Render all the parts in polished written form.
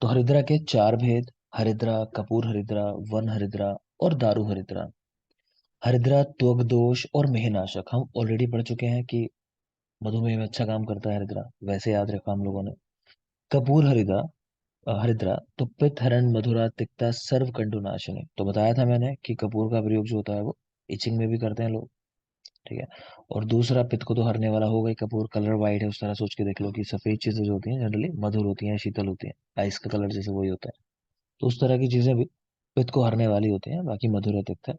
तो हरिद्रा के चार भेद: हरिद्रा, कपूर हरिद्रा, वन हरिद्रा और दारू हरिद्रा। हरिद्रा त्वग दोष और मेहनाशक, हम ऑलरेडी पढ़ चुके हैं कि मधुमेह में अच्छा काम करता है हरिद्रा, वैसे याद रखा हम लोगों ने। कपूर हरिद्रा, हरिद्रा तो पित्त हरण मधुरा तिक्ता सर्व कंटुनाशनी, तो बताया था मैंने कि कपूर का प्रयोग जो होता है वो इचिंग में भी करते हैं लोग। ठीक है। और दूसरा पित्त को तो हरने वाला होगा ही, कपूर कलर वाइट है, उस तरह सोच के देख लो कि सफेद चीजें जो होती हैं जनरली मधुर होती हैं, शीतल होती हैं, आइस का कलर जैसे वही होता है। तो उस तरह की चीजें भी पित्त को हरने वाली होती हैं, बाकी मधुर है, तिक्त है।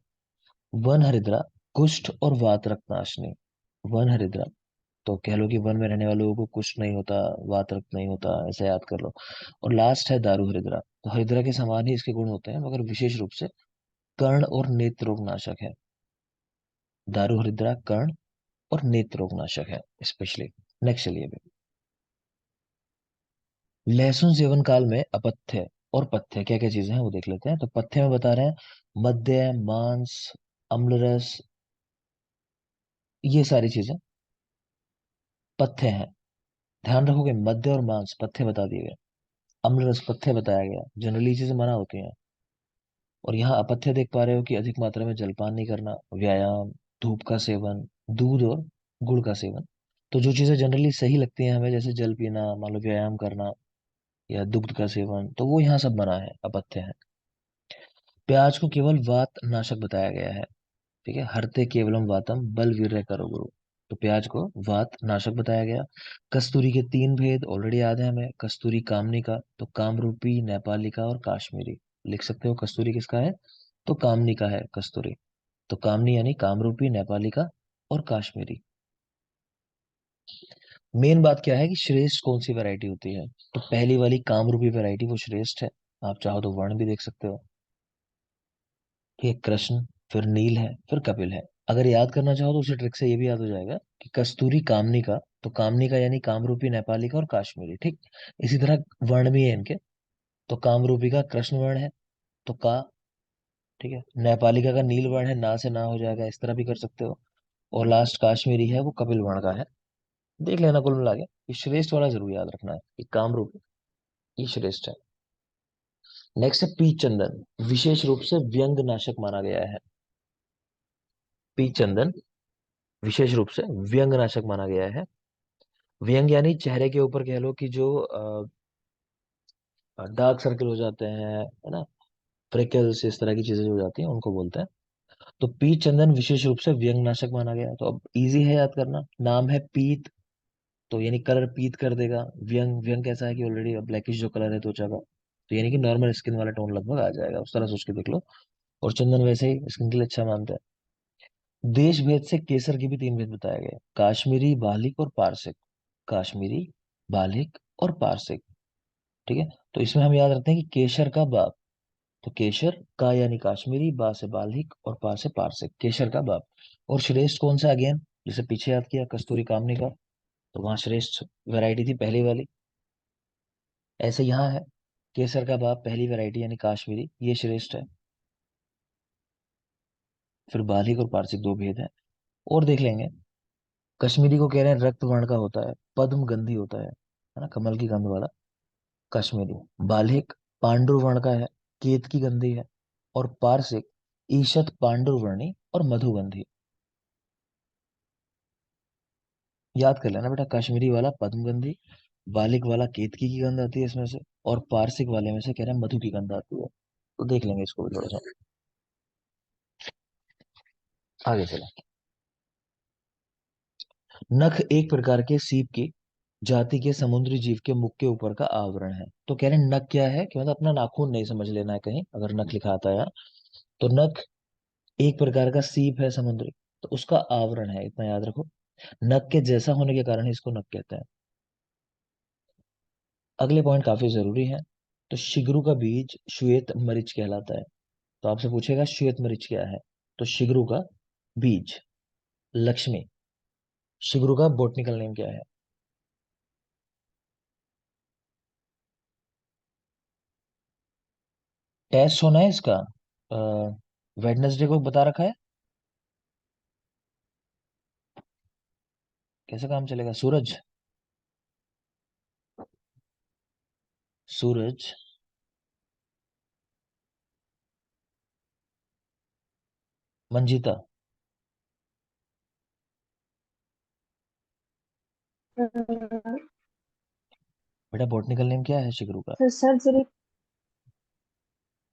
वन हरिद्रा कुष्ठ और वात रक्तनाशनी। वन हरिद्रा तो कह लो कि वन में रहने वाले लोगों को कुष्ठ नहीं होता, वात रक्त नहीं होता, ऐसा याद कर लो। और लास्ट है दारू हरिद्रा, तो हरिद्रा के समान ही इसके गुण होते हैं, मगर विशेष रूप से कर्ण और नेत्र रोग नाशक है। दारू हरिद्रा कर्ण और नेत्र रोग नाशक है स्पेशली। नेक्स्ट चलिए अभी, लहसुन सेवन काल में अपथ्य और पथ्य क्या क्या चीजें हैं वो देख लेते हैं। तो पथ्य में बता रहे हैं मद्य, मांस, अम्लरस, ये सारी चीजें पथ्य हैं। ध्यान रखोगे, मद्य और मांस पथ्य बता दिए गए, अम्लरस पथ्य बताया गया, जनरली चीजें मना होती हैं। और यहाँ अपथ्य देख पा रहे हो कि अधिक मात्रा में जलपान नहीं करना, व्यायाम, धूप का सेवन, दूध और गुड़ का सेवन। तो जो चीजें जनरली सही लगती हैं हमें, जैसे जल पीना, मान लो व्यायाम करना या दुग्ध का सेवन, तो वो यहाँ सब मना है, अपथ्य है। प्याज को केवल वात नाशक बताया गया है। ठीक है, हरते केवलम वातम बल वीर्य करो गुरु। तो प्याज को वात नाशक बताया गया। कस्तूरी के तीन भेद ऑलरेडी याद है हमें, कस्तूरी कामनी का, तो कामरूपी, नेपाली का और काश्मीरी। लिख सकते हो कस्तूरी किसका है, तो कामनी का है कस्तूरी। तो कामनी यानी कामरूपी, नेपाली का और काश्मीरी। मेन बात क्या है कि श्रेष्ठ कौन सी वैरायटी होती है, तो पहली वाली कामरूपी वैरायटी वो श्रेष्ठ है। आप चाहो तो वर्ण भी देख सकते हो। ठीक है, कृष्ण, फिर नील है, फिर कपिल है। अगर याद करना चाहो तो उसी ट्रिक से ये भी याद हो जाएगा कि कस्तूरी कामनी का, तो कामनी का यानी कामरूपी, नेपाली का और काश्मीरी। ठीक, इसी तरह वर्ण भी है इनके। तो कामरूपी का कृष्ण वर्ण है, तो का। ठीक है, नेपाली का नील वर्ण है, ना से ना हो जाएगा, इस तरह भी कर सकते हो। और लास्ट काश्मीरी है, वो कपिल वर्ण का है। देख लेना कुल मिला के, ये श्रेष्ठ वाला जरूर याद रखना है कि कामरूपी ये श्रेष्ठ है। नेक्स्ट है पीच चंदन, विशेष रूप से व्यंग नाशक माना गया है। पीच चंदन विशेष रूप से व्यंग नाशक माना गया है। व्यंग यानी चेहरे के ऊपर कह लो कि जो डार्क सर्कल हो जाते हैं, है ना, फ्रिकल्स, इस तरह की चीजें जो हो जाती हैं उनको बोलते हैं। तो पीत चंदन विशेष रूप से व्यंग नाशक माना गया है। तो अब इजी है याद करना, नाम है पीत, तो यानी कलर पीत कर देगा। व्यंग, व्यंग कैसा है कि ऑलरेडी ब्लैकिश जो कलर है त्वचा का, तो यानी कि नॉर्मल स्किन वाला टोन लगभग आ जाएगा, उस तरह सोच के देख लो। और चंदन वैसे ही स्किन के लिए अच्छा मानते हैं। देश भेद से केसर के भी तीन भेद बताए गए: काश्मीरी, बालिक और पारसिक। काश्मीरी, बालिक और पारसिक। ठीक है, तो इसमें हम याद रखते हैं कि केशर का बाप, तो केशर का यानी काश्मीरी, बा से बाल्हिक और पा से पारसिक, केशर का बाप। और श्रेष्ठ कौन सा, अगेन जैसे पीछे याद किया कस्तूरी कामनी का, तो वहां श्रेष्ठ वैरायटी थी पहली वाली। ऐसे यहाँ है, केसर का बाप पहली वैरायटी यानी काश्मीरी, ये श्रेष्ठ है। फिर बाल्हिक और पारसिक दो भेद है। और देख लेंगे, कश्मीरी को कह रहे हैं रक्त वर्ण का होता है, पद्म गंधी होता है ना, कमल की गंध वाला कश्मीरी। बाल्हिक पांडुर वर्ण का है, केत की गंधी है। और पारसिक ईशत पांडुरवर्णी और मधुगंधी। याद कर लेना बेटा, कश्मीरी वाला पद्मगंधी, बालिक वाला केतकी की गंध आती है इसमें से, और पारसिक वाले में से कह रहे हैं मधु की गंध आती है। तो देख लेंगे इसको भी थोड़ा सा, आगे चले। नख एक प्रकार के सीप की जाति के समुद्री जीव के मुख के ऊपर का आवरण है। तो कह रहे हैं नख क्या है, कि मतलब अपना नाखून नहीं समझ लेना है कहीं, अगर नख लिखा आता है यहाँ। तो नख एक प्रकार का सीप है समुद्री, तो उसका आवरण है, इतना याद रखो। नख के जैसा होने के कारण ही इसको नख कहते हैं। अगले पॉइंट काफी जरूरी है। तो शिगरू का बीज श्वेत मरीच कहलाता है। तो आपसे पूछेगा श्वेत मरीच क्या है, तो शिगरू का बीज, लक्ष्मी, शिगरू का बोटनिकल नेम क्या है। टेस्ट होना है इसका, वेडनेसडे को बता रखा है। कैसे काम चलेगा, सूरज, सूरज, मंजिता। बेटा बॉटनिकल नेम क्या है शिगरू का? सर्जरी।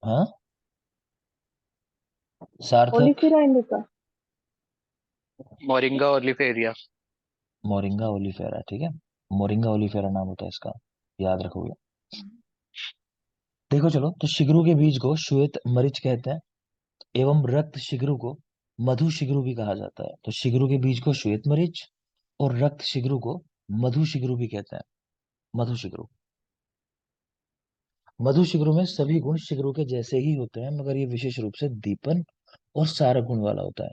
हाँ, Sarthak. Oleifera indica. Moringa oleifera. Moringa oleifera, ठीक है। मोरिंगा ओलिफेरा नाम होता है इसका, याद रखोगे। देखो चलो, तो शिगरू के बीज को श्वेत मरीच कहते हैं, एवं रक्त शिगरू को मधु शिगरू भी कहा जाता है। तो शिगरू के बीज को श्वेत मरीच और रक्त शिगरू को मधु शिगरू भी कहते हैं। मधु शिगरू। मधु शिगरू में सभी गुण शिगरू के जैसे ही होते हैं, मगर ये विशेष रूप से दीपन और सारक गुण वाला होता है।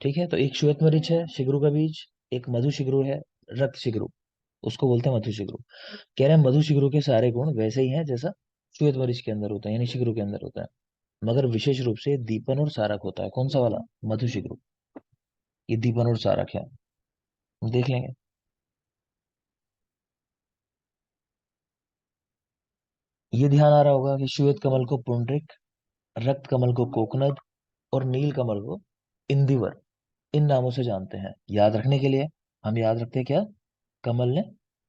ठीक है, तो एक श्वेत मरीच है शिगरू का बीज, एक मधु शिगरू है, रक्त शिगरू, उसको बोलते हैं मधु शिगरू। कह रहे हैं मधु शिगरू के सारे गुण वैसे ही हैं जैसा श्वेत मरीच के अंदर होता है, यानी शिगरू के अंदर होता है, मगर विशेष रूप से दीपन और सारक होता है। कौन सा वाला? मधु शिगरू। ये दीपन और सारक है, देख लेंगे। ये ध्यान आ रहा होगा कि श्वेत कमल को पुंडरिक, रक्त कमल को कोकनद और नील कमल को इंदिवर, इन नामों से जानते हैं। याद रखने के लिए हम याद रखते हैं क्या? कमल ने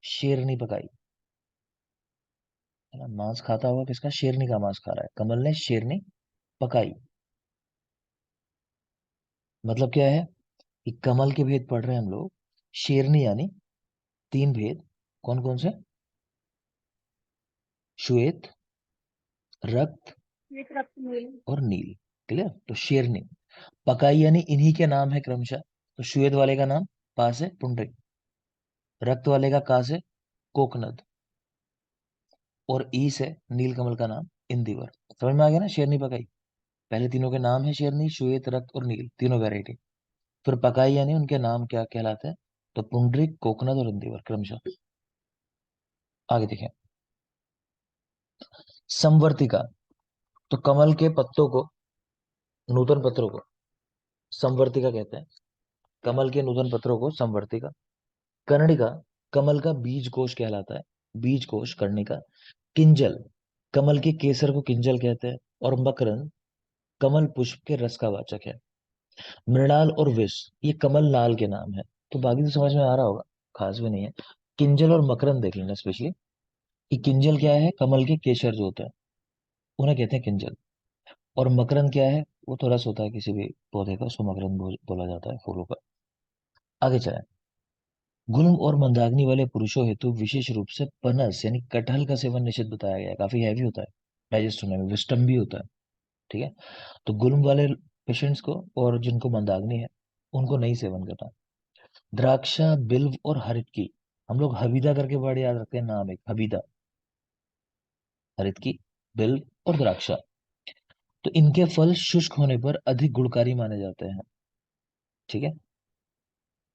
शेरनी पकाई, है ना। मांस खाता हुआ किसका? शेरनी का मांस खा रहा है। कमल ने शेरनी पकाई, मतलब क्या है कि कमल के भेद पढ़ रहे हैं हम लोग। शेरनी यानी तीन भेद, कौन कौन से? श्वेत, रक्त एक रक्त नील। और नील। क्लियर? तो शेरनी पकाई यानी इन्हीं के नाम है क्रमशः। तो श्वेत वाले का नाम पा से पुंडरिक, रक्त वाले का का से कोकनद, और ई से नीलकमल का नाम इंदिवर। समझ में आ गया ना? शेरनी पकाई, पहले तीनों के नाम है शेरनी, श्वेत, रक्त और नील, तीनों वैरायटी। फिर पकाई यानी उनके नाम क्या कहलाते हैं? तो पुंडरिक, कोकनद और इंदिवर क्रमशः। आगे देखें, संवर्तिका। तो कमल के पत्तों को, नूतन पत्रों को संवर्तिका कहते हैं। कमल के नूतन पत्रों को संवर्तिका। कर्णिका कमल का बीज कोश कहलाता है, बीज कोश कर्णिका। किंजल कमल के केसर को किंजल कहते हैं। और मकरंद कमल पुष्प के रस का वाचक है। मृणाल और विष ये कमल नाल के नाम है। तो बाकी तो समझ में आ रहा होगा, खास भी नहीं है। किंजल और मकरंद देख लेना स्पेशली, कि किंजल क्या है? कमल के केसर जो होते हैं उन्हें कहते हैं किंजल। और मकरंद क्या है? वो तो रस होता है किसी भी पौधे का, उसको मकरंद बोला जाता है, फूलों का। आगे चलें। गुल्म और मंदाग्नि वाले पुरुषों हेतु विशेष रूप से पनस यानी कटहल का सेवन निषिद्ध बताया गया है। काफी हैवी होता है डाइजेस्ट होने में, विस्टम भी होता है। ठीक है, तो गुल्म वाले पेशेंट्स को और जिनको मंदाग्नि है उनको नहीं सेवन करना। द्राक्षा, बिल्व और हरितकी, हम लोग हबीदा करके वर्ड याद रखते हैं, नाम एक हबीदा, हरितकी, बिल्व और द्राक्षा। तो इनके फल शुष्क होने पर अधिक गुणकारी माने जाते हैं। ठीक है,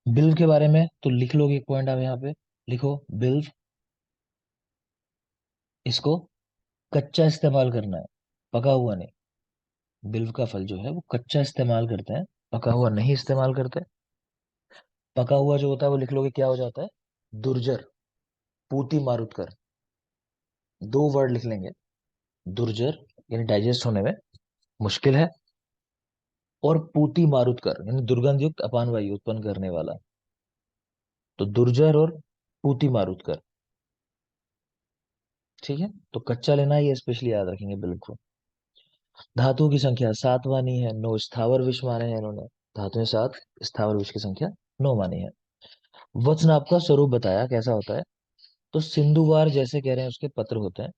बिल्व के बारे में तो लिख लोगे एक पॉइंट आप यहाँ पे, लिखो बिल्व, इसको कच्चा इस्तेमाल करना है, पका हुआ नहीं। बिल्व का फल जो है वो कच्चा इस्तेमाल करते हैं, पका हुआ नहीं इस्तेमाल करते। पका हुआ जो होता है वो लिख लोगे क्या हो जाता है? दुर्जर, पूती मारुतकर, दो वर्ड लिख लेंगे। दुर्जर यानी डाइजेस्ट होने में मुश्किल है, और पूती मारुतकर यानी दुर्गंध युक्त अपान वायु उत्पन्न करने वाला। तो दुर्जर और पूती मारुतकर। ठीक है, तो कच्चा लेना है, ये स्पेशली याद रखेंगे बिल्कुल। धातुओं की संख्या सात मानी है, नौ स्थावर विष माने हैं इन्होंने। धातुएं सात, स्थावर विष की संख्या नौ मानी है। वचनाभ का स्वरूप बताया कैसा होता है? तो सिंधुवार जैसे कह रहे हैं उसके पत्र होते हैं,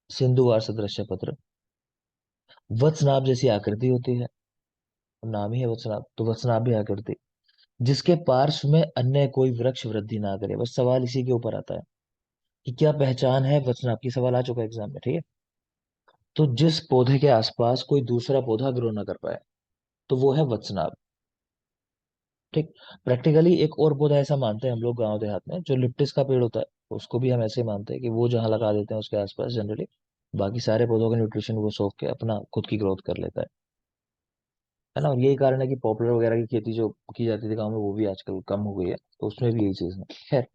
सिंधुवार सदृश पत्र। वत्सनाभ जैसी आकृति होती है, नाम ही है वत्सनाभ, तो वत्सनाभ भी आकृति, जिसके पार्श्व में अन्य कोई वृक्ष वृद्धि ना करे। बस सवाल इसी के ऊपर आता है कि क्या पहचान है वत्सनाभ की, सवाल आ चुका है एग्जाम में। ठीक है, तो जिस पौधे के आसपास कोई दूसरा पौधा ग्रो ना कर पाए, तो वो है वत्सनाभ। ठीक, प्रैक्टिकली एक और पौधा ऐसा मानते हैं हम लोग गांव देहात में, जो लिप्टिस का पेड़ होता है, उसको भी हम ऐसे ही मानते हैं कि वो जहां लगा देते हैं उसके आसपास जनरली बाकी सारे पौधों का न्यूट्रिशन वो सोख के अपना खुद की ग्रोथ कर लेता है ना। और यही कारण है कि पॉपुलर वगैरह की खेती जो की जाती थी गाँव में वो भी आजकल कम हो गई है, तो उसमें भी यही चीज है। खैर,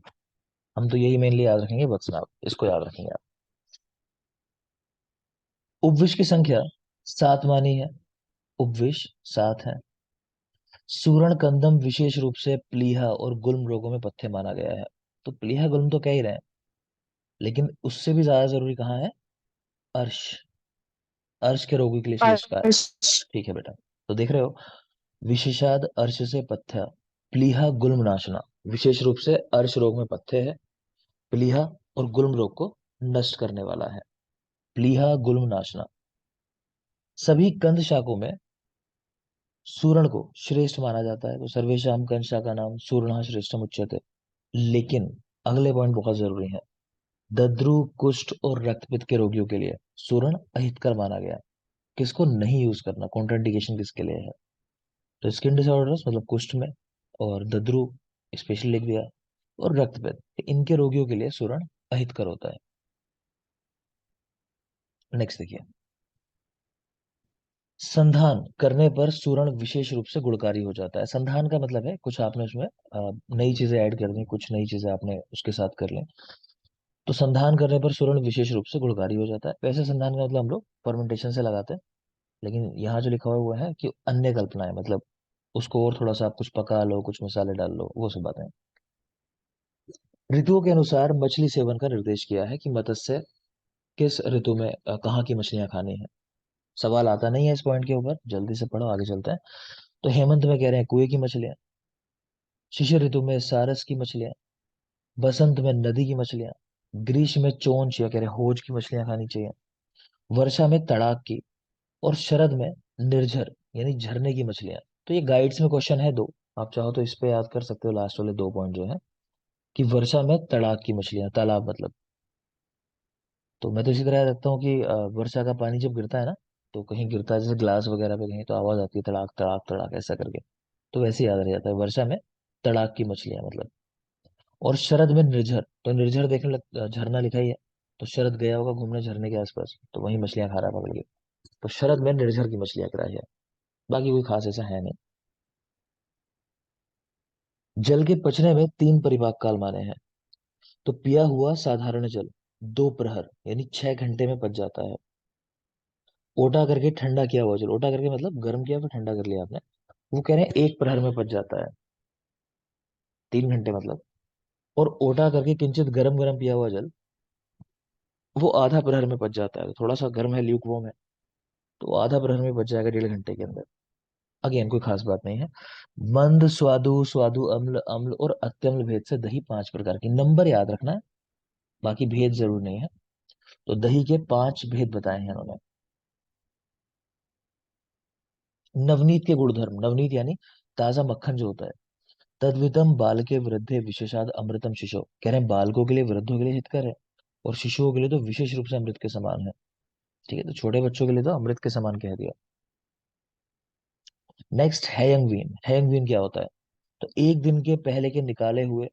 हम तो यही मेनली याद रखेंगे, वत्सनाभ, इसको याद रखेंगे आप। उपविश की संख्या सात मानी है, उपविश 7 है। सूरण कंदम विशेष रूप से प्लीहा और गुल्म रोगों में पथ्य माना गया है। तो प्लीहा गुल्म तो कह ही रहे हैं, लेकिन उससे भी ज्यादा जरूरी कहाँ है? अर्श। अर्श के रोगी के लिए श्रेष्ठ का है। अर्श। ठीक है बेटा। तो देख रहे हो, विशेषाद अर्श से पथ्य, प्लीहा गुल्म नाशना। विशेष रूप से अर्श रोग में पथ्य है, प्लीहा और गुल्म रोग को नष्ट करने वाला है। प्लीहा गुल्म नाशना। सभी कंद शाकों में सूरण को श्रेष्ठ माना जाता है, तो सर्वेशाम कंद शाका नाम सूर्ण श्रेष्ठम उच्यते। लेकिन अगले पॉइंट बहुत जरूरी है। दद्रु, कुष्ठ और रक्तपित्त के रोगियों के लिए सूरण अहितकर माना गया। किसको नहीं यूज करना, कॉन्ट्राइंडिकेशन किसके लिए है? तो स्किन डिसऑर्डर्स मतलब कुष्ठ में, और दद्रु स्पेशली लिख दिया, और रक्तपित्त, इनके रोगियों के लिए सूरण अहितकर होता है। नेक्स्ट देखिए, संधान करने पर सूरण विशेष रूप से गुणकारी हो जाता है। संधान का मतलब है कुछ आपने उसमें नई चीजें ऐड कर दी, कुछ नई चीजें आपने उसके साथ कर ली, तो संधान करने पर सूरण विशेष रूप से गुणकारी हो जाता है। वैसे संधान का मतलब हम लोग फर्मेंटेशन से लगाते हैं, लेकिन यहाँ जो लिखा हुआ है कि अन्य कल्पनाएं, मतलब उसको और थोड़ा सा आप कुछ पका लो, कुछ मसाले डाल लो, वो सब बातें। ऋतुओं के अनुसार मछली सेवन का निर्देश किया है कि मत्स्य किस ऋतु में कहाँ की मछलियां खानी है। सवाल आता नहीं है इस पॉइंट के ऊपर, जल्दी से पढ़ो, आगे चलते हैं। तो हेमंत में कह रहे हैं कुएं की मछलियां, शिशिर ऋतु में सारस की मछलियां, बसंत में नदी की मछलियां, ग्रीष्म में चोंच या कह रहे हैं होज की मछलियां खानी चाहिए, वर्षा में तड़ाक की, और शरद में निर्झर यानी झरने की मछलियां। तो ये गाइड्स में क्वेश्चन है दो, आप चाहो तो इस पे याद कर सकते हो, लास्ट वाले दो पॉइंट जो है, कि वर्षा में तड़ाक की मछलियां, तालाब मतलब। तो मैं तो इसी तरह रखता हूँ कि वर्षा का पानी जब गिरता है ना, तो कहीं गिरता है जैसे ग्लास वगैरह पे कहीं, तो आवाज आती है तड़ाक तड़ाक तड़ाक ऐसा करके, तो वैसे याद रह जाता है वर्षा में तड़ाक की मछलियां मतलब। और शरद में निर्झर, तो निर्झर देखने लग, झरना लिखा ही है, तो शरद गया होगा घूमने झरने के आसपास, तो वही मछलियां खा रहा पकड़ के, तो शरद में निर्झर की मछलियां कराई है। बाकी कोई खास ऐसा है नहीं। जल के पचने में 3 परिपाक काल माने हैं। तो पिया हुआ साधारण जल 2 प्रहर यानी 6 घंटे में पच जाता है। ओटा करके ठंडा किया हुआ जल, ओटा करके मतलब गर्म किया फिर ठंडा कर लिया आपने, वो कह रहे हैं 1 प्रहर में पच जाता है, 3 घंटे मतलब। और ओटा करके किंचित गरम गरम पिया हुआ जल, वो आधा प्रहर में पच जाता है। तो थोड़ा सा गर्म है, ल्यूक वार्म है, तो आधा प्रहर में बच जाएगा, 1.5 घंटे के अंदर। अगेन कोई खास बात नहीं है। मंद, स्वादु, स्वादु अम्ल, अम्ल और अत्यम्ल भेद से दही 5 प्रकार की, नंबर याद रखना है, बाकी भेद जरूर नहीं है। तो दही के 5 भेद बताए हैं उन्होंने। नवनीत के गुणधर्म, नवनीत यानी ताजा मक्खन जो होता है। तद्वितम बाल के वृद्धे विशेषाद अमृतम शिशु, कह रहे हैं बालकों के लिए, वृद्धों के लिए हितकर है, और शिशुओं के लिए तो विशेष रूप से अमृत के समान है। ठीक है, तो छोटे बच्चों के लिए तो अमृत के समान कह दिया। नेक्स्ट हैयंगवीन, हैयंगवीन क्या होता है? तो एक दिन के पहले के निकाले हुए,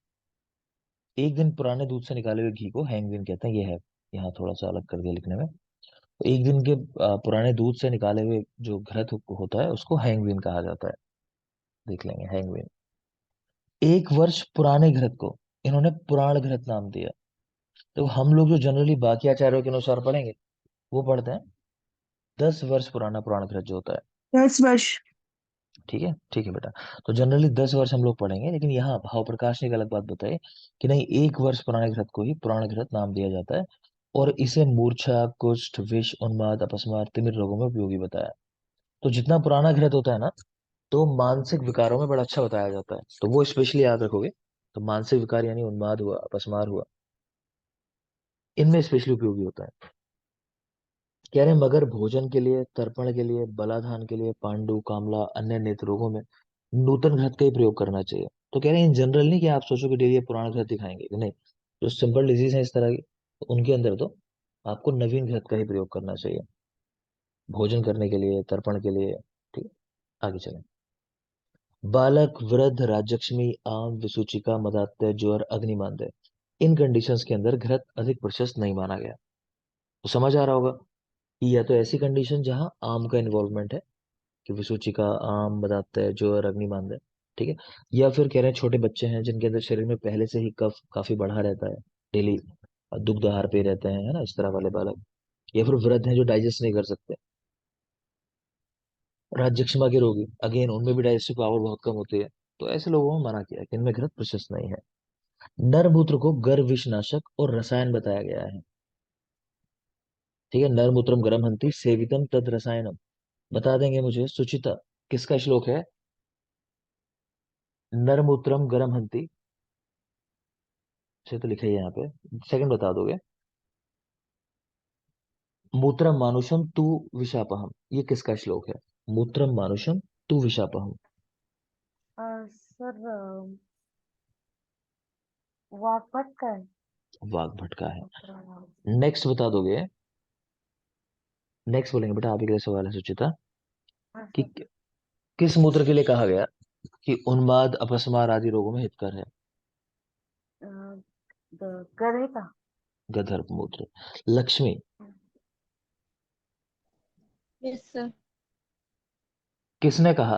एक दिन पुराने दूध से निकाले हुए घी को हैंगवीन कहते हैं। ये है, यहाँ थोड़ा सा अलग कर दिया लिखने में। तो एक दिन के पुराने दूध से निकाले हुए जो घृत होता है उसको हैंगवीन कहा जाता है। देख लेंगे हैंगवीन। 1 वर्ष पुराने घृत को इन्होंने पुराण घृत नाम दिया। तो हम लोग जो जनरली बाकी आचार्यों के अनुसार पढ़ेंगे, वो पढ़ते हैं 10 वर्ष पुराना पुराण घृत जो होता है। 10 वर्ष। ठीक है, ठीक है बेटा। तो जनरली 10 वर्ष हम लोग पढ़ेंगे, लेकिन यहाँ भाव प्रकाश ने एक अलग बात बताई कि नहीं, 1 वर्ष पुराने घृत को ही पुराण घृत नाम दिया जाता है, और इसे मूर्छा, कुष्ठ, विष, उन्माद, अपस्मार, तिमिर रोगों में उपयोगी बताया। तो जितना पुराना घृत होता है ना, तो मानसिक विकारों में बड़ा अच्छा बताया जाता है, तो वो स्पेशली याद रखोगे। तो मानसिक विकार यानी उन्माद हुआ, अपस्मार हुआ, इनमें स्पेशली उपयोगी होता है। कह रहे हैं मगर भोजन के लिए, तर्पण के लिए, बलाधान के लिए, पांडु, कामला, अन्य नेत्र रोगों में नूतन घृत का ही प्रयोग करना चाहिए। तो कह रहे हैं इन जनरल नहीं कि आप सोचो कि डेली पुराना घृत ही खाएंगे, कि नहीं, जो सिंपल डिजीज है इस तरह की, तो उनके अंदर तो आपको नवीन घृत का ही प्रयोग करना चाहिए, भोजन करने के लिए, तर्पण के लिए। ठीक है, आगे चलें। बालक, वृद्ध, राजक्ष्मी, आम, विसूचिका, मदात्य, ज्वर, अग्निमांद्य, इन कंडीशंस के अंदर घृत अधिक प्रशस्त नहीं माना गया। तो समझ आ रहा होगा कि या तो ऐसी कंडीशन जहां आम का इन्वॉल्वमेंट है, कि विसूचिका, आम, मदात्य, ज्वर, अग्निमांद्य, ठीक है, या फिर कह रहे हैं छोटे बच्चे हैं जिनके अंदर शरीर में पहले से ही कफ काफी बढ़ा रहता है, डेली दुग्ध आहार पे रहते हैं, है ना, इस तरह वाले बालक, या फिर वृद्ध हैं जो डाइजेस्ट नहीं कर सकते। राज्यक्षमा के रोगी, अगेन उनमें भी डाइजेस्टिव पावर बहुत कम होती है। तो ऐसे लोगों में मना किया है कि इनमें घृत प्रशस्त नहीं है। नर मूत्र को गर विषनाशक और रसायन बताया गया है। ठीक है, नर मूत्रम गरम हंति सेवितम तद रसायनम। बता देंगे मुझे सुचिता, किसका श्लोक है? नर मूत्रम गरम हंति, से तो लिखा ही है यहाँ पे, सेकंड बता दोगे? मूत्रम मानुषम तू विशापहम, ये किसका श्लोक है? मूत्रम मानुषम तू विशापहम। सर वापस का है। वाग्भट का है। हाँ नेक्स्ट बता दोगे? नेक्स्ट बोलेंगे बेटा, आप ही के लिए सवाल है सुचिता, कि सर। किस मूत्र के लिए कहा गया कि उन्माद अपस्मार आदि रोगों में हितकर है? अ, गधे का। गंधर्व मूत्र। Lakshmi, yes sir. किसने कहा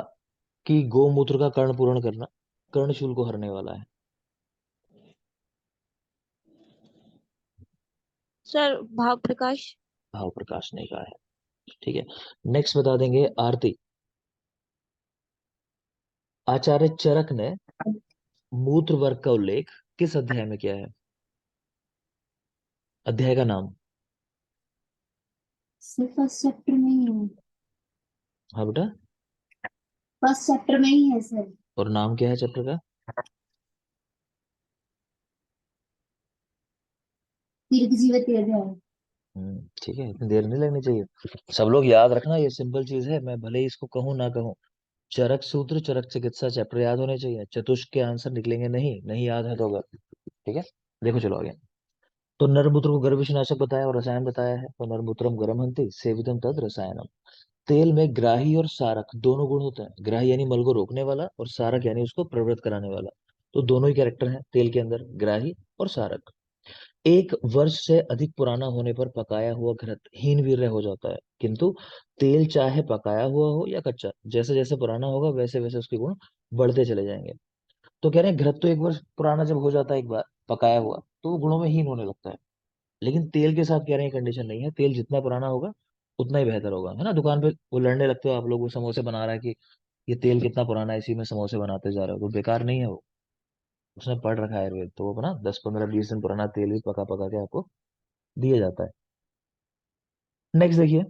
कि गोमूत्र का कर्ण पूर्ण करना कर्णशूल को हरने वाला है? सर भाव प्रकाश। भाव प्रकाश ने कहा है। ठीक है, नेक्स्ट बता देंगे आरती। आचार्य चरक ने मूत्र वर्ग का उल्लेख किस अध्याय में किया है? अध्याय का नाम? सिर्फ फर्स्ट चैप्टर में ही है। हाँ बेटा। फर्स्ट चैप्टर में ही है सर। और नाम क्या है चैप्टर का? दीर्घ जीवित अध्याय। ठीक है, इतनी देर नहीं लगनी चाहिए। सब लोग याद रखना, ये सिंपल चीज है, मैं भले ही इसको कहूँ ना कहूँ। चरक सूत्र, चरक चिकित्सा चैप्टर याद होने चाहिए, चतुष्क के आंसर निकलेंगे नहीं, नहीं याद है तो अगर। ठीक है, देखो चलो आगे। तो नरमूत्र को गर्भनाशक बताया और रसायन बताया है, तो नरमूत्रम गरम हंति सेवितम तद रसायनम। तेल में ग्राही और सारक दोनों गुण होते हैं। ग्राही यानी मल को रोकने वाला, और सारक यानी उसको प्रवृत्त कराने वाला। तो दोनों ही कैरेक्टर हैं तेल के अंदर, ग्राही और सारक। 1 वर्ष से अधिक पुराना होने पर पकाया हुआ घृत हीन हो जाता है, किंतु तेल चाहे पकाया हुआ हो या कच्चा, जैसे जैसे पुराना होगा वैसे वैसे उसके गुण बढ़ते चले जाएंगे। तो कह रहे हैं घृत तो 1 वर्ष पुराना जब हो जाता है एक बार पकाया हुआ, तो वो गुणों में हीन होने लगता है। लेकिन तेल के साथ कह रहे हैं कंडीशन नहीं है, तेल जितना पुराना होगा उतना ही बेहतर होगा। है ना, दुकान पे वो लड़ने लगते हो आप लोग, वो समोसे बना रहा है कि ये तेल कितना पुराना है, इसी में समोसे बनाते जा रहे हो, तो बेकार नहीं है वो। उसने पढ़ रखा है आयुर्वेद, तो वो अपना 10 15 20 दिन पुराना तेल भी पका पका के आपको दिया जाता है। नेक्स्ट देखिए,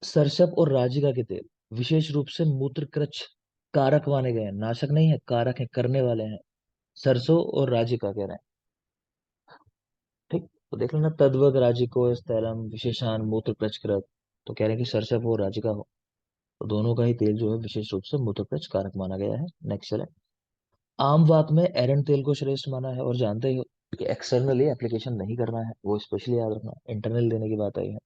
सरसप और राजिका के तेल विशेष रूप से मूत्रकृच कारक माने गए हैं। नाशक नहीं है, कारक है, करने वाले हैं। सरसों और राजिका कह रहे हैं। ठीक, तो देख लेना, तद्वद राजिको स्थैलम विशेषान मूत्रकृच कृत। तो कह रहे हैं कि सरसप हो राजिका हो, तो दोनों का ही तेल जो है विशेष रूप से मूत्रकृच कारक माना गया है। नेक्स्ट चले। आम बात में एरंड तेल को श्रेष्ठ माना है, और जानते ही हो कि एक्सटर्नली एप्लीकेशन नहीं करना है, वो स्पेशली याद रखना, इंटरनल देने की बात आई है।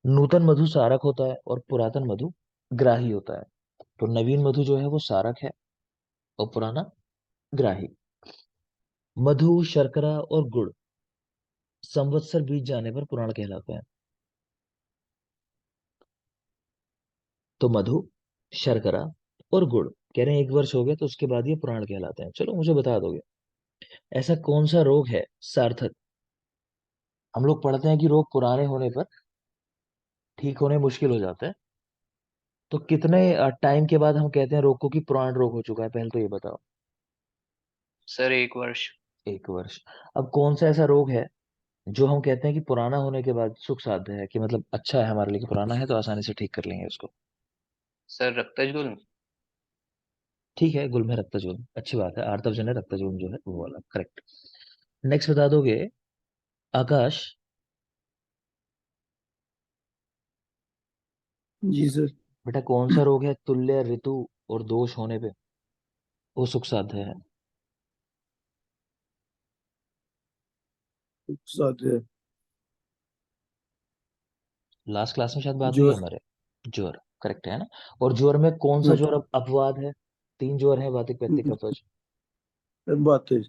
नूतन मधु सारक होता है और पुरातन मधु ग्राही होता है। तो नवीन मधु जो है वो सारक है, और पुराना ग्राही। मधु, शर्करा और गुड़ संवत्सर बीत जाने पर पुराण कहलाते हैं। तो मधु, शर्करा और गुड़ कह रहे हैं 1 वर्ष हो गया तो उसके बाद ये पुराण कहलाते हैं। चलो मुझे बता दोगे, ऐसा कौन सा रोग है सार्थक? हम लोग पढ़ते हैं कि रोग पुराने होने पर ठीक होने मुश्किल हो जाता है, तो कितने टाइम के बाद हम कहते हैं रोग को कि पुराना रोग हो चुका है? पहले तो ये बताओ। सर 1 वर्ष। 1 वर्ष। अब कौन सा ऐसा रोग है जो हम कहते हैं कि पुराना होने के बाद सुख साध्य है, कि मतलब अच्छा है हमारे लिए, कि पुराना है तो आसानी से ठीक कर लेंगे उसको? सर रक्तजूल। ठीक है, गुल में रक्तजूल, अच्छी बात है, आर्तवजन्य रक्तजूल जो है वो वाला, करेक्ट। नेक्स्ट बता दोगे आकाश? जी सर। बेटा कौन सा रोग है तुल्य ऋतु और दोष होने पे वो सुख साध्य है? साथ है। लास्ट क्लास में शायद बात हुई है जो हमारे। ज्वर, करेक्ट है ना? और ज्वर में कौन सा ज्वर अपवाद है? 3 ज्वर है, वातिक पित्तिक कफज। बात है।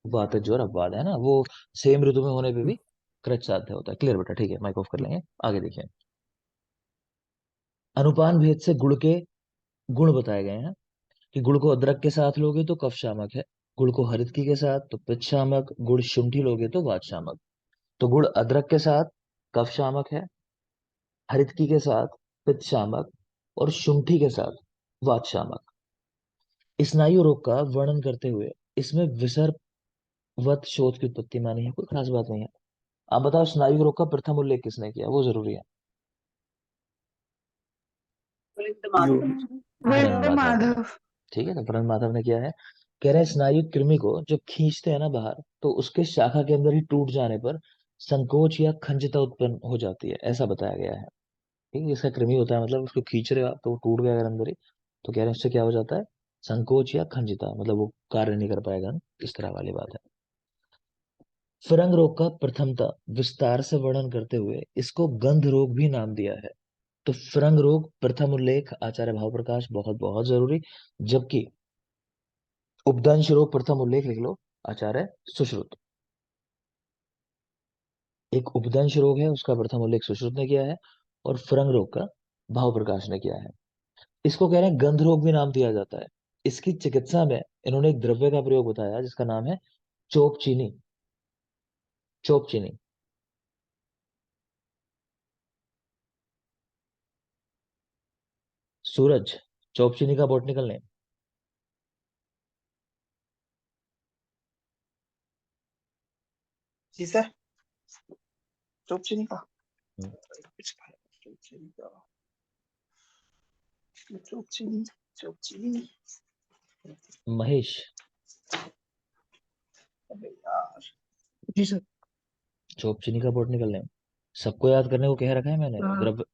वात ज्वर अपवाद है ना, वो सेम ऋतु में होने पे भी कृत साध्य होता है। क्लियर बेटा, ठीक है, माइक ऑफ कर लेंगे, आगे देखिए। अनुपान भेद से गुड़ के गुण बताए गए हैं, कि गुड़ को अदरक के साथ लोगे तो कफ शामक है, गुड़ को हरितकी के साथ तो पित्त शामक, गुड़ शुंठी लोगे तो वात शामक। तो गुड़ अदरक के साथ कफ शामक है, हरितकी के साथ पित्त शामक, और शुंठी के साथ वात शामक। स्नायु रोग का वर्णन करते हुए इसमें विसर्पवत शोथ की उत्पत्ति मानी है। कोई खास बात नहीं है। आप बताओ स्नायु रोग का प्रथम उल्लेख किसने किया, वो जरूरी है। यो वृंद माधव ने। ठीक है, तो वृंद माधव ने किया है। कह रहे हैं स्नायु कृमि को जब खींचते हैं ना बाहर, तो उसके शाखा के अंदर ही टूट जाने पर संकोच या खंजता उत्पन्न हो जाती है, ऐसा बताया गया है। ठीक है, इसका कृमि होता है, मतलब उसको खींच रहे हो आप तो वो टूट गया अगर अंदर ही, तो कह रहे हैं उससे क्या हो जाता है, संकोच या खंजता, मतलब वो कार्य नहीं कर पाएगा, इस तरह वाली बात है। फिरंग रोग का प्रथमता विस्तार से वर्णन करते हुए इसको गंध रोग भी नाम दिया है। तो फिरंग रोग प्रथम उल्लेख आचार्य भाव प्रकाश, बहुत बहुत जरूरी। जबकि उपदंश रोग प्रथम उल्लेख लिख लो आचार्य सुश्रुत। एक उपदंश रोग है, उसका प्रथम उल्लेख सुश्रुत ने किया है, और फिरंग रोग का भाव प्रकाश ने किया है। इसको कह रहे हैं गंध रोग भी नाम दिया जाता है। इसकी चिकित्सा में इन्होंने एक द्रव्य का प्रयोग बताया जिसका नाम है चोप चीनी। चोप चीनी। सूरज, चोप चीनी का बॉटनिकल नेम। जी सर। चोप चीनी का हम्म, चोप चीनी का चोप चीनी चोप चीनी महेश, अबे यार। जी सर। चोप चीनी का बॉटनिकल नेम सबको याद करने को कह रखा है मैंने। द्रव्य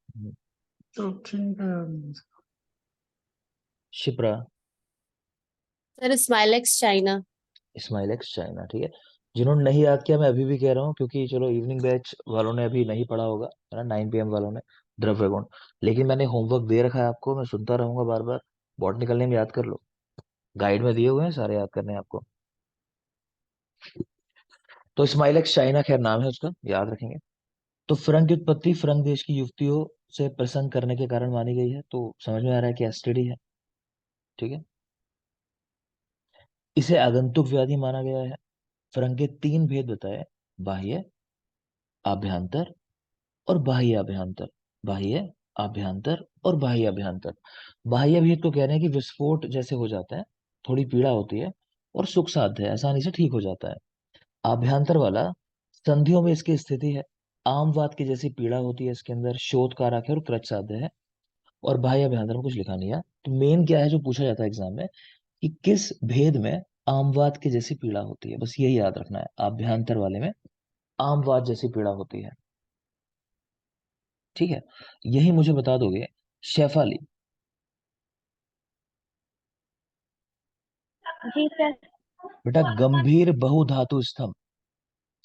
चोप चीनी का Shipra, sir Smilax China. Smilax China. ठीक है, जिन्होंने नहीं याद किया मैं अभी भी कह रहा हूँ, क्योंकि चलो इवनिंग बैच वालों ने अभी नहीं पढ़ा होगा, है ना, 9 PM वालों ने द्रव्य गुण, लेकिन मैंने होमवर्क दे रखा है आपको, मैं सुनता रहूंगा बार बार। बॉटनिकल नेम याद कर लो, गाइड में दिए हुए हैं सारे, याद करने हैं आपको। तो स्माइलेक्स चाइना खैर नाम है उसका, याद रखेंगे। तो फिरंग की उत्पत्ति फिरंग देश की युवतियों से प्रसंग करने के कारण मानी गई है, तो समझ में आ रहा है कि एसटीडी है। ठीक है, इसे आगंतुक व्याधि माना गया है। फिरंग के 3 भेद बताए, बाह्य, आभ्यंतर और बाह्य अभ्यंतर। बाह्य, आभ्यंतर और बाह्य अभ्यंतर। बाह्य भेद तो कह रहे हैं कि विस्फोट जैसे हो जाता है, थोड़ी पीड़ा होती है, और सुख साध्य है, आसानी से ठीक हो जाता है। आभ्यंतर वाला संधियों में इसकी स्थिति है, आम वात की जैसी पीड़ा होती है इसके अंदर, शोथ कारक है और कृच साध्य है। और बाह्य अभ्यंतर में कुछ लिखा नहीं है। तो मेन क्या है जो पूछा जाता है एग्जाम में, कि किस भेद में आमवात की जैसी पीड़ा होती है, बस यही याद रखना है। आभ्यंतर वाले में आमवात जैसी पीड़ा होती है। ठीक है, यही मुझे बता दोगे। शेफाली, जी सर। बेटा गंभीर बहुधातु स्तंभ,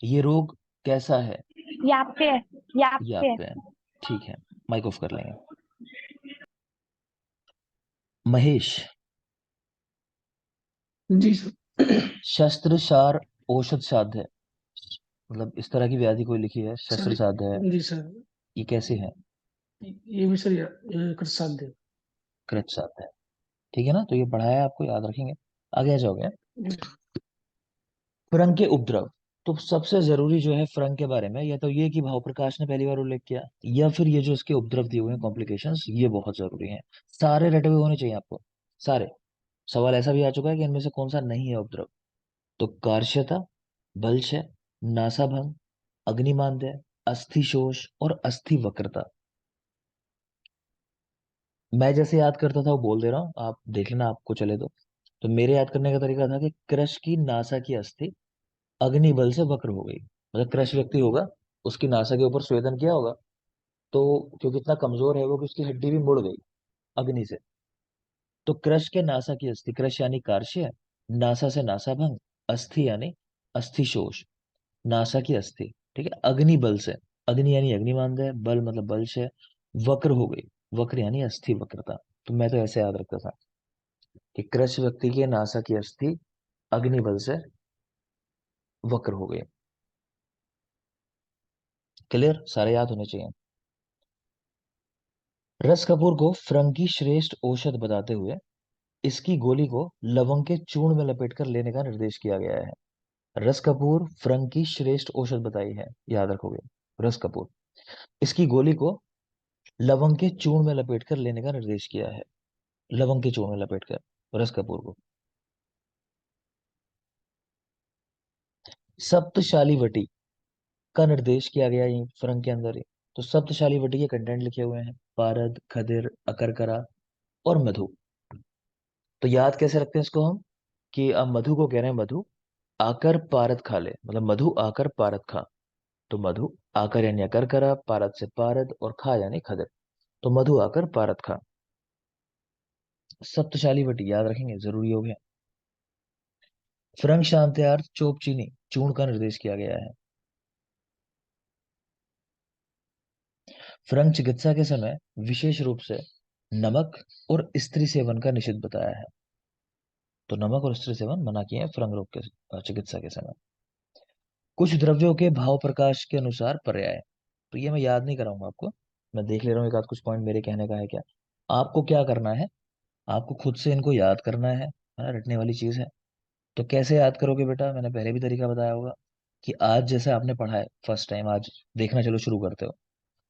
ये रोग कैसा है, याप्य। ये आप याप्य। पे है। ठीक है, माइक ऑफ कर लेंगे। महेश, जी सर। शस्त्र सार औषध साध्य, मतलब इस तरह की व्याधि कोई लिखी है, शस्त्र सर साध्य है, जी सर। ये कैसी है, ये भी सर कर साध्य। कृत साध्य है। ठीक है ना, तो ये पढ़ाया है आपको, याद रखेंगे। आगे आ जाओगे। फ्रंग के उपद्रव, तो सबसे जरूरी जो है फ्रंग के बारे में, या तो ये कि भाव प्रकाश ने पहली बार उल्लेख किया, या फिर ये जो इसके उपद्रव दिए हुए हैं कॉम्प्लिकेशंस, ये बहुत जरूरी हैं। सारे रटे हुए होने चाहिए आपको, सारे। सवाल ऐसा भी आ चुका है कि इनमें से कौन सा नहीं है उपद्रव। तो कार्श्यता, बलशय, नासाभंग, अग्निमांद्य, अस्थिशोष और अस्थि वक्रता। मैं जैसे याद करता था वो बोल दे रहा हूँ, आप देख लेना आपको चले तो मेरे याद करने का तरीका था कि कृष की नासा की अस्थि अग्नि बल से वक्र हो गई। मतलब कृष व्यक्ति होगा, उसकी नासा के ऊपर स्वेदन किया होगा, तो क्योंकि इतना कमजोर है वो कि उसकी हड्डी भी मुड़ गई अग्नि से। तो कृष के नासा की अस्थि, कृष यानी कार्श्य, नासा से नासा भंग, अस्थि यानी अस्थिशोष, नासा की अस्थि। ठीक है, अग्नि बल से, अग्नि यानी अग्निमांद्य, बल मतलब बल से, वक्र हो गई, वक्र यानी अस्थि वक्रता। तो मैं तो ऐसे याद रखता था कि कृष व्यक्ति के नासा की अस्थि अग्नि बल से वक्र हो गई। क्लियर, सारे याद होने चाहिए। रस कपूर को फ्रंग की श्रेष्ठ औषध बताते हुए इसकी गोली को लवंग के चूर्ण में लपेटकर लेने का निर्देश किया गया है। रस कपूर फ्रंग की श्रेष्ठ औषध बताई है, याद रखोगे। रस कपूर, इसकी गोली को लवंग के चूर्ण में लपेटकर लेने का निर्देश किया है। लवंग के चूर्ण में लपेटकर रस कपूर को। सप्तशाली वटी का निर्देश किया गया है फ्रंक के अंदर ही। तो सप्तशाली वटी के कंटेंट लिखे हुए हैं, पारद, खदिर, अकरकरा और मधु। तो याद कैसे रखते हैं इसको हम, कि अब मधु को कह रहे हैं मधु आकर पारद खा ले, मतलब मधु आकर पारद खा। तो मधु आकर यानी अकरकरा, पारद से पारद और खा यानी खदिर। तो मधु आकर पारद खा। सप्तशाली वटी याद रखेंगे, जरूरी हो गया। फ्रंक शांत्यार्थ चोप चीनी चूर्ण का निर्देश किया गया है। फ्रंक चिकित्सा के समय विशेष रूप से नमक और स्त्री सेवन का निषेध बताया है। तो नमक और स्त्री सेवन मना किए हैं फ्रंक रोग के चिकित्सा के समय। कुछ द्रव्यों के भाव प्रकाश के अनुसार पर्याय। तो ये मैं याद नहीं कराऊंगा आपको, मैं देख ले रहा हूँ एक आध कुछ पॉइंट मेरे कहने का है क्या। आपको क्या करना है, आपको खुद से इनको याद करना है ना, रटने वाली चीज है। तो कैसे याद करोगे बेटा, मैंने पहले भी तरीका बताया होगा कि आज जैसे आपने पढ़ा है फर्स्ट टाइम, आज देखना चलो शुरू करते हो,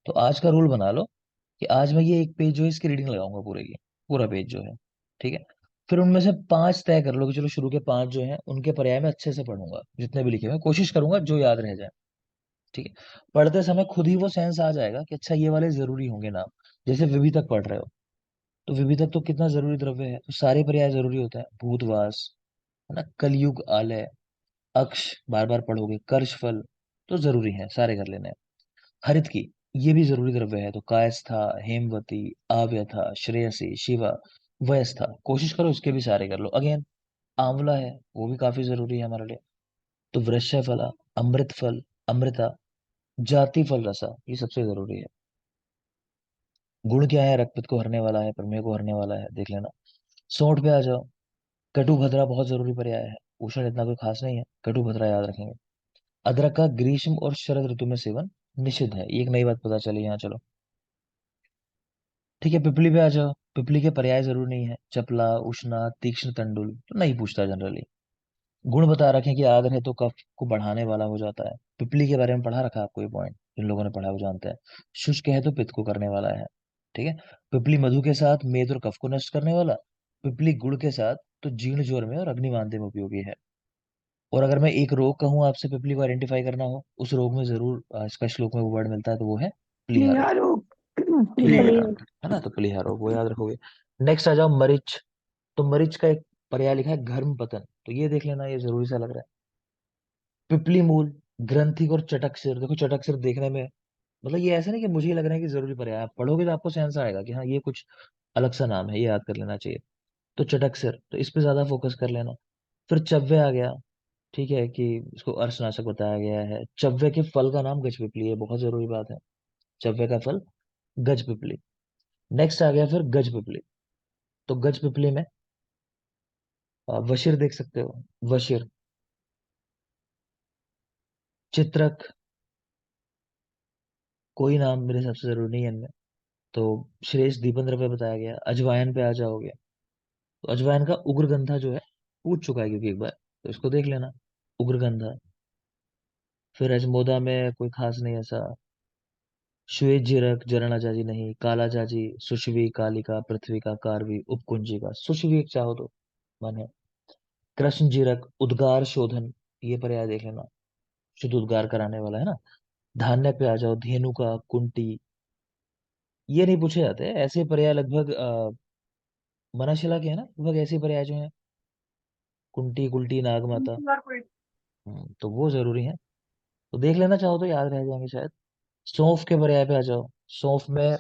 तो आज का रूल बना लो कि आज मैं ये एक पेज जो है इसकी रीडिंग लगाऊंगा पूरे की, पूरा पेज जो है, ठीक है। फिर उनमें से 5 तय कर लो कि चलो शुरू के 5 जो हैं उनके पर्याय में अच्छे से पढ़ूंगा, जितने भी लिखे हुए हैं कोशिश करूंगा जो याद रह जाए, ठीक है। पढ़ते समय खुद ही वो सेंस आ जाएगा कि अच्छा ये वाले जरूरी होंगे नाम। जैसे विभीतक पढ़ रहे हो, तो विभीतक तो कितना जरूरी द्रव्य है, तो सारे पर्याय जरूरी होते हैं। भूतवास, है ना, कलयुग आलय, अक्ष बार बार पढ़ोगे, कर्षफल तो जरूरी है, सारे कर लेने हैं। हरित की ये भी जरूरी द्रव्य है, तो कायस्था, हेमवती, आव्यथा, श्रेयसी, शिवा, वयस्था, कोशिश करो इसके भी सारे कर लो। अगेन आंवला है, वो भी काफी जरूरी है हमारे लिए। तो वृक्ष फला, अमृत फल, अमृता, जाति फल रसा, ये सबसे जरूरी है। गुण क्या है, रक्तपित्त को हरने वाला है, प्रमेह को हरने वाला है, देख लेना। सोंठ पे आ जाओ, कटुभद्रा बहुत जरूरी पर्याय है। उष्ण इतना कोई खास नहीं है, कटुभद्रा याद रखेंगे। अदरक का ग्रीष्म और शरद ऋतु में सेवन निषिद्ध है, ये एक नई बात पता चली यहाँ, चलो ठीक है। पिपली पे आ जाओ, पिपली के पर्याय जरूर नहीं है, चपला, उष्णा, तीक्ष्ण, तंडुल तो नहीं पूछता जनरली। गुण बता रखे कि आग है तो कफ को बढ़ाने वाला हो जाता है, पिपली के बारे में पढ़ा रखा है आपको ये पॉइंट, जिन लोगों ने पढ़ा वो जानते हैं। शुष्क है तो पित्त को करने वाला है, ठीक है। पिपली मधु के साथ मेद और कफ को नष्ट करने वाला, पिपली गुड़ के साथ तो जीर्ण ज्वर में और अग्निवान्ति में उपयोगी है। और अगर मैं एक रोग कहूँ आपसे पिपली को आइडेंटिफाई करना हो, उस रोग में जरूर इसका श्लोक में वो वर्ड मिलता है, तो वो है प्लीहा रोग। निहारो प्लीहा, प्लीहा। है ना, तो प्लीहा रोग वो याद रखोगे। नेक्स्ट आ जाओ मरीच। तो मरीच का एक पर्याय लिखा है घर्म पतन, तो ये देख लेना, ये जरूरी सा लग रहा है। पिपली मूल, ग्रंथिक और चटक सिर। देखो चटक सिर देखने में मतलब ये ऐसा नहीं कि मुझे ही लग रहा है कि जरूरी पर्याय, आप पढ़ोगे तो आपको सेंस आएगा कि हाँ ये कुछ अलग सा नाम है, ये याद कर लेना चाहिए। तो चटक सिर, तो इस पे ज्यादा फोकस कर लेना। फिर चव्य आ गया, ठीक है, कि इसको अर्शनाशक बताया गया है। चव्य के फल का नाम गजपिपली है, बहुत जरूरी बात है। चव्य का फल गजपिपली। नेक्स्ट आ गया फिर गजपिपली। तो गजपिपली में वशिर देख सकते हो, वशिर, चित्रक, कोई नाम मेरे हिसाब से जरूरी नहीं है इनमें। तो श्रेष्ठ दीपन द्रव्य बताया गया। अजवायन पे आ जाओगे, तो अजवायन का उग्रगंधा जो है पूछ चुका है क्योंकि एक बार, तो इसको देख लेना, उग्रगंधा। फिर अजमोदा में कोई खास नहीं ऐसा। श्वेत जीरक, जरण अजाजी नहीं, काला जाजी, सुषवी, कालिका, पृथ्वी का, कारवी, उपकुंजिका, सुषवी एक चाहो तो मन है। कृष्ण जीरक, उद्गार शोधन, ये पर्याय देख लेना, शुद्ध उद्गार कराने वाला है ना। धान्य पे आ जाओ, धेनु का, कुंटी, ये नहीं पूछे जाते हैं ऐसे पर्याय, लगभग मनाशिला के है ना, लगभग ऐसे पर्याय जो है, कुंटी, कुल्टी, नागमाता, तो वो जरूरी है। तो देख लेना, चाहो तो याद रह जाएंगे शायद। सौंफ के पर्याय पे आ जाओ, सौंफ में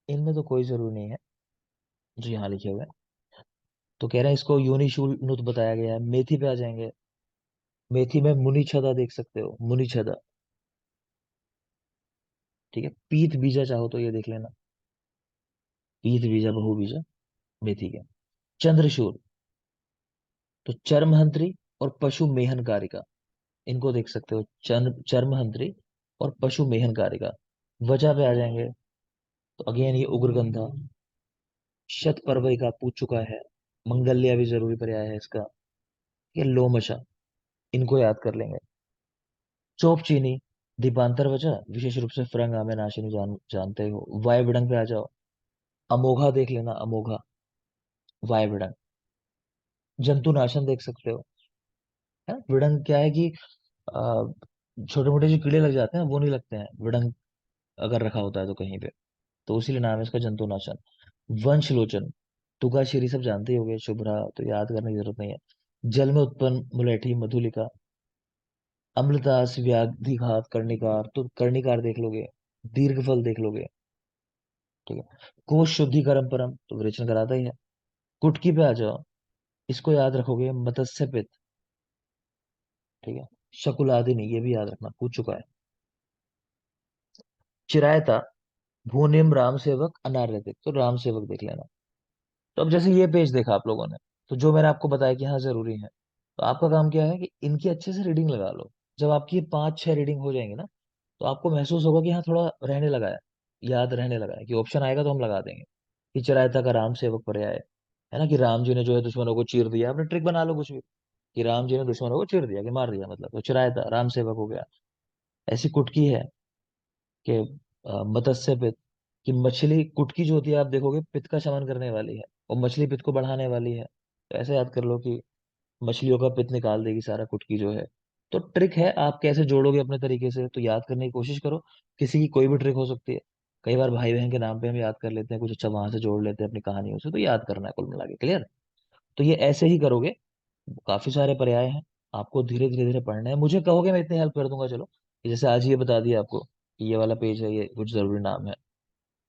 इनमें तो कोई जरूरी नहीं है जो यहाँ लिखे हुए हैं। तो कह रहे हैं इसको योनिशूल नुत बताया गया है। मेथी पे आ जाएंगे, मेथी में मुनि छदा देख सकते हो, मुनि छदा, ठीक है। पीत बीजा चाहो तो ये देख लेना, पीत बीजा, बहु बीजा, मेथी के। चंद्रशूल, तो चर्महंत्री और पशु मेहन कारिका, इनको देख सकते हो, चर्महंत्री और पशु मेहन कारिका। वजह पे आ जाएंगे, तो अगेन ये उग्रगंधा। शतपर्वई का पूछ चुका है। मंगल्या भी जरूरी पर्याय है इसका। ये लोमशा, इनको याद कर लेंगे। चोप चीनी, दीपांतर बचा, विशेष रूप से फ्रंग आमे नाशिनी जानते हो। वाय विडंग पे आ जाओ। अमोघा देख लेना, अमोघा, वाय विडंग। जंतु नाशन देख सकते हो, है ना। विडंग क्या है कि छोटे मोटे जो कीड़े लग जाते हैं वो नहीं लगते हैं विडंग अगर रखा होता है तो कहीं पे, तो उसीलिए नाम है इसका जंतुनाशन। वंशलोचन, तुगाशीरी सब जानते ही होंगे, शुभ्रा, तो याद करने की जरूरत नहीं है। जल में उत्पन्न मुलेठी, मधुलिका। अम्लतास, व्याधिघात, कर्णिकार, तो कर्णिकार देख लोगे। दीर्घफल देख लोगे, ठीक है। कोश शुद्धिकरम परम, तो विरेचन कराता ही है। कुटकी पे आ जाओ, इसको याद रखोगे, मत्स्य पित्त, ठीक है। शकुलादिनी, ये भी याद रखना, पूछ चुका है। चिरायता, भूनिम, राम सेवक, अनार्यतिक, तो राम सेवक देख लेना। तो अब जैसे ये पेज देखा आप लोगों ने, तो जो मैंने आपको बताया कि हाँ जरूरी है, तो आपका काम क्या है कि इनकी अच्छे से रीडिंग लगा लो। जब आपकी ये 5-6 रीडिंग हो जाएंगे ना, तो आपको महसूस होगा कि हाँ थोड़ा रहने लगा है, याद रहने लगा है, कि ऑप्शन आएगा तो हम लगा देंगे। कि चिरायता का राम सेवक पर्याय है ना, कि राम जी ने जो है दुश्मनों को चीर दिया, अपने ट्रिक बना लो कुछ भी, कि राम जी ने दुश्मनों को चीर दिया, कि मार दिया, मतलब तो चिरायता राम सेवक हो गया। ऐसी कुटकी है कि मत्स्य पित्त, कि मछली कुटकी जो होती है आप देखोगे पित्त का शमन करने वाली है, और मछली पित्त को बढ़ाने वाली है। तो ऐसे याद कर लो कि मछलियों का पित्त निकाल देगी सारा, कुटकी जो है। तो ट्रिक है, आप कैसे जोड़ोगे अपने तरीके से, तो याद करने की कोशिश करो। किसी की कोई भी ट्रिक हो सकती है। कई बार भाई बहन के नाम पे हम याद कर लेते हैं कुछ, अच्छा वहां से जोड़ लेते हैं अपनी कहानियों से, तो याद करना है कुल मिला के, क्लियर। तो ये ऐसे ही करोगे। काफी सारे पर्याय हैं, आपको धीरे धीरे धीरे पढ़ना है। मुझे कहोगे मैं इतनी हेल्प कर दूंगा, चलो, कि जैसे आज ये बता दिया आपको कि ये वाला पेज है, ये कुछ जरूरी नाम है,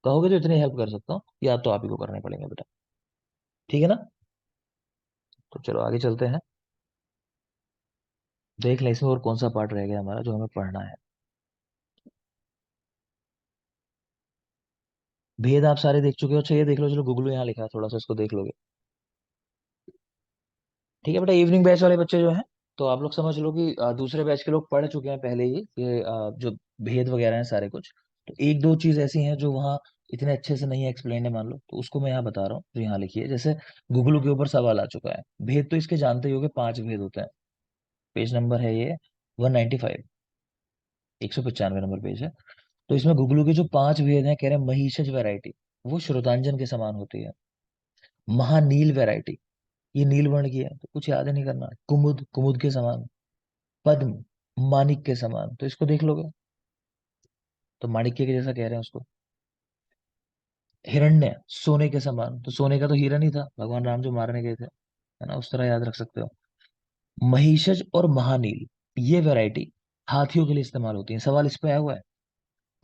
कहोगे तो इतनी हेल्प कर सकता हूँ, या तो आप ही को करने पड़ेंगे बेटा, ठीक है ना। तो चलो आगे चलते हैं, देख लें इसमें और कौन सा पार्ट रह गया हमारा जो हमें पढ़ना है। भेद आप सारे देख चुके हो, अच्छा ये देख लो, चलो गूगल यहाँ लिखा है, थोड़ा सा इसको देख लोगे, ठीक है बेटा। इवनिंग बैच वाले बच्चे जो हैं, तो आप लोग समझ लो कि दूसरे बैच के लोग पढ़ चुके हैं पहले ही, ये जो भेद वगैरह हैं सारे कुछ। तो एक दो चीज ऐसी हैं जो वहाँ इतने अच्छे से नहीं एक्सप्लेन है मान लो, तो उसको मैं यहाँ बता रहा हूँ, जो यहाँ लिखी है। जैसे गूगल के ऊपर सवाल आ चुका है, भेद तो इसके जानते ही होगे, 5 भेद होते हैं। पेज नंबर है ये 195, 195 नंबर पेज है। तो इसमें गुगलू के जो 5 भेद हैं, कह रहे हैं महिषज वैरायटी, वो श्रुतांजन के समान होती है। महानील वैरायटी, ये नील वर्ण की है, तो कुछ याद ही नहीं करना। कुमुद, कुमुद के समान। पद्म, माणिक के समान, तो इसको देख लोगे, तो माणिक्य के जैसा कह रहे हैं उसको। हिरण्य, सोने के समान, तो सोने का तो हिरण ही था, भगवान राम जो मारने गए थे, है ना, उस तरह याद रख सकते हो। महिषज और महानील, ये वैरायटी हाथियों के लिए इस्तेमाल होती है, सवाल इस पे आया हुआ है।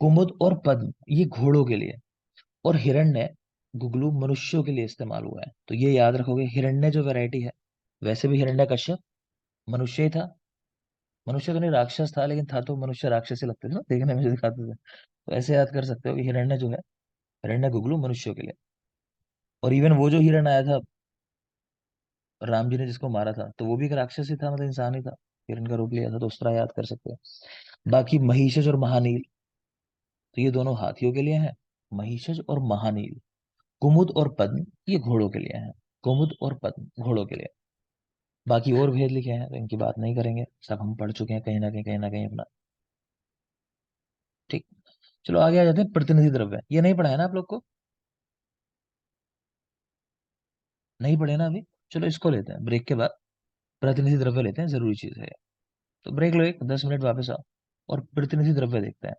कुमुद और पद्म, ये घोड़ों के लिए। और हिरण्य, गुगलू, मनुष्यों के लिए इस्तेमाल हुआ है, तो ये याद रखोगे। हिरण्य जो वैरायटी है, वैसे भी हिरण्य कश्यप मनुष्य ही था। मनुष्य तो नहीं, राक्षस था, लेकिन था तो मनुष्य, राक्षस ही लगते थे ना देखने में जो दिखाते थे, तो ऐसे याद कर सकते हो कि हिरण्य जो है, हिरण्य गुगलू मनुष्यों के लिए। और इवन वो जो हिरण आया था राम जी ने जिसको मारा था, तो वो भी एक राक्षस ही था, मतलब इंसान ही था, हिरण का रूप लिया था, तो उस तरह याद कर सकते हो। बाकी महिषज और महानील, तो ये दोनों हाथियों के लिए हैं, महिषज और महानील। कुमुद और पद्म, ये घोड़ों के लिए हैं, कुमुद और पद्म घोड़ों के लिए। बाकी और भेद लिखे हैं, तो इनकी बात नहीं करेंगे, सब हम पढ़ चुके हैं कहीं ना कहीं, कहीं ना कहीं अपना, ठीक। चलो आगे आ जाते हैं, प्रतिनिधि द्रव्य, ये नहीं पढ़ा है ना आप लोग को, नहीं पढ़े ना अभी। चलो इसको लेते हैं ब्रेक के बाद, प्रतिनिधि द्रव्य लेते हैं, जरूरी चीज है ये। तो ब्रेक लो, एक 10 मिनट, वापस आओ, और प्रतिनिधि द्रव्य देखते हैं,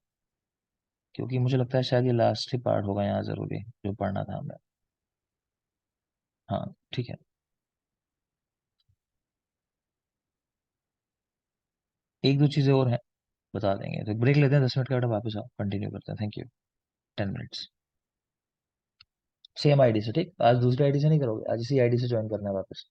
क्योंकि मुझे लगता है शायद ये लास्ट ही पार्ट होगा यहाँ जरूरी, जो पढ़ना था हमें। हाँ ठीक है। एक दो चीजें और हैं, बता देंगे, तो ब्रेक लेते हैं 10 मिनट का बेटा, वापस आओ, कंटिन्यू करते हैं, thank you. 10 minutes. Same ID से, ठीक, आज दूसरी आईडी से नहीं करोगे, आज इसी आईडी से ज्वाइन करना है वापस।